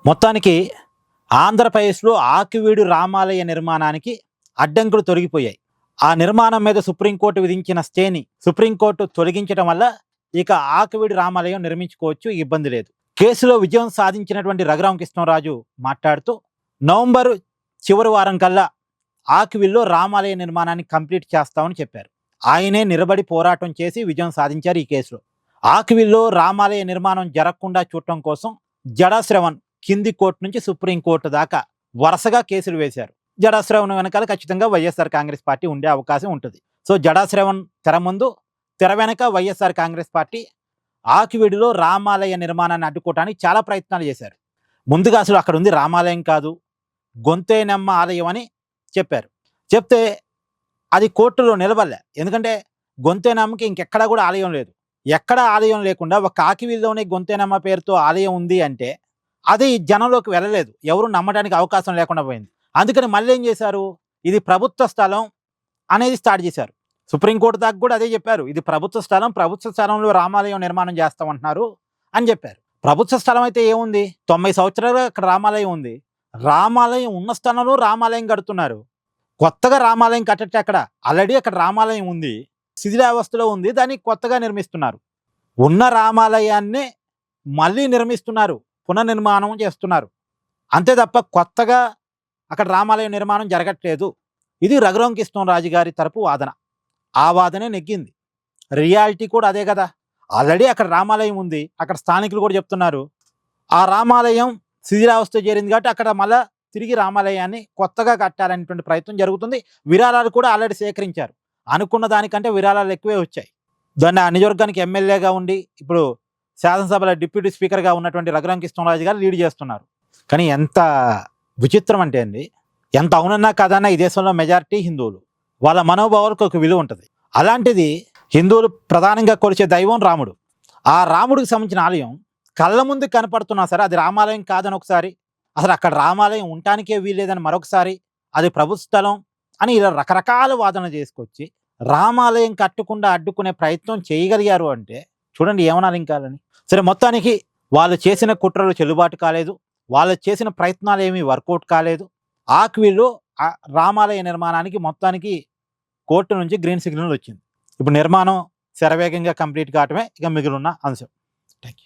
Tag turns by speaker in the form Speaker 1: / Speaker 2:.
Speaker 1: మొత్తానికి ఆంధ్రప్రదేశ్లో ఆకివీడు రామాలయ నిర్మాణానికి అడ్డంకులు తొలగిపోయాయి. ఆ నిర్మాణం మీద సుప్రీంకోర్టు విధించిన స్టేని సుప్రీంకోర్టు తొలగించడం వల్ల ఇక ఆకివీడు రామాలయం నిర్మించుకోవచ్చు, ఇబ్బంది లేదు. కేసులో విజయం సాధించినటువంటి రఘురామకృష్ణరాజు మాట్లాడుతూ నవంబర్ చివరి వారం కల్లా ఆకివీడులో రామాలయ నిర్మాణాన్ని కంప్లీట్ చేస్తామని చెప్పారు. ఆయనే నిలబడి పోరాటం చేసి విజయం సాధించారు ఈ కేసులో. ఆకివీడులో రామాలయ నిర్మాణం జరగకుండా చూడటం కోసం జడా శ్రవణ్ కింది కోర్టు నుంచి సుప్రీంకోర్టు దాకా వరుసగా కేసులు వేశారు. జడా శ్రవణ్ వెనకాల ఖచ్చితంగా వైఎస్ఆర్ కాంగ్రెస్ పార్టీ ఉండే అవకాశం ఉంటుంది. సో జడా శ్రవణ్ తెర ముందు, తెర వెనక వైఎస్ఆర్ కాంగ్రెస్ పార్టీ ఆకివీడులో రామాలయ నిర్మాణాన్ని అడ్డుకోవడానికి చాలా ప్రయత్నాలు చేశారు. ముందుగా అసలు అక్కడ ఉంది రామాలయం కాదు, గొంతేనమ్మ ఆలయం అని చెప్పారు. చెప్తే అది కోర్టులో నిలబడలే. ఎందుకంటే గొంతేనమ్మకి ఇంకెక్కడా కూడా ఆలయం లేదు. ఎక్కడ ఆలయం లేకుండా ఒక ఆకివీడులోనే గొంతేనమ్మ పేరుతో ఆలయం ఉంది అంటే అది జనంలోకి వెళ్ళలేదు, ఎవరు నమ్మడానికి అవకాశం లేకుండా పోయింది. అందుకని మళ్ళీ ఏం చేశారు, ఇది ప్రభుత్వ స్థలం అనేది స్టార్ట్ చేశారు. సుప్రీంకోర్టు దాకా కూడా అదే చెప్పారు, ఇది ప్రభుత్వ స్థలం, ప్రభుత్వ స్థలంలో రామాలయం నిర్మాణం చేస్తామంటున్నారు అని చెప్పారు. ప్రభుత్వ స్థలం అయితే ఏముంది, 90 సంవత్సరాలుగా అక్కడ రామాలయం ఉంది. రామాలయం ఉన్న స్థలంలో రామాలయం కడుతున్నారు. కొత్తగా రామాలయం కట్టట్టు అక్కడ ఆల్రెడీ అక్కడ రామాలయం ఉంది, శిథిలావస్థలో ఉంది, దాన్ని కొత్తగా నిర్మిస్తున్నారు. ఉన్న రామాలయాన్ని మళ్ళీ నిర్మిస్తున్నారు, పునర్నిర్మాణం చేస్తున్నారు. అంతే తప్ప కొత్తగా అక్కడ రామాలయం నిర్మాణం జరగట్లేదు. ఇది రఘురామకృష్ణరాజు గారి తరపు వాదన. ఆ వాదనే నెగ్గింది. రియాలిటీ కూడా అదే కదా. ఆల్రెడీ అక్కడ రామాలయం ఉంది, అక్కడ స్థానికులు కూడా చెప్తున్నారు ఆ రామాలయం శిథిలావస్థ చేరింది కాబట్టి అక్కడ మళ్ళా తిరిగి రామాలయాన్ని కొత్తగా కట్టాలనేటువంటి ప్రయత్నం జరుగుతుంది. విరాళాలు కూడా ఆల్రెడీ సేకరించారు. అనుకున్న దానికంటే విరాళాలు ఎక్కువే వచ్చాయి. దాన్ని ఆ నియోజకవర్గానికి ఎమ్మెల్యేగా ఉండి ఇప్పుడు శాసనసభలో డిప్యూటీ స్పీకర్గా ఉన్నటువంటి రఘురామకృష్ణరాజు గారు లీడ్ చేస్తున్నారు. కానీ ఎంత విచిత్రం అంటే అండి, ఎంత అవునన్నా కాదన్నా ఈ దేశంలో మెజారిటీ హిందువులు, వాళ్ళ మనోభావాలకు ఒక విలువ ఉంటుంది. అలాంటిది హిందువులు ప్రధానంగా కొలిచే దైవం రాముడు. ఆ రాముడికి సంబంధించిన ఆలయం కళ్ళ ముందు కనపడుతున్నా సరే అది రామాలయం కాదని ఒకసారి, అసలు అక్కడ రామాలయం ఉండటానికే వీల్లేదని మరొకసారి, అది ప్రభుత్వ స్థలం అని ఇలా రకరకాల వాదన చేసుకొచ్చి రామాలయం కట్టకుండా అడ్డుకునే ప్రయత్నం చేయగలిగారు అంటే చూడండి ఏమనాలి ఇంకాలని. సరే, మొత్తానికి వాళ్ళు చేసిన కుట్రలు చెల్లుబాటు కాలేదు, వాళ్ళు చేసిన ప్రయత్నాలు ఏమీ వర్కౌట్ కాలేదు. ఆకివీడులో రామాలయ నిర్మాణానికి మొత్తానికి కోర్టు నుంచి గ్రీన్ సిగ్నల్ వచ్చింది. ఇప్పుడు నిర్మాణం శరవేగంగా కంప్లీట్ కావటమే ఇక మిగిలిన అంశం. Thank you.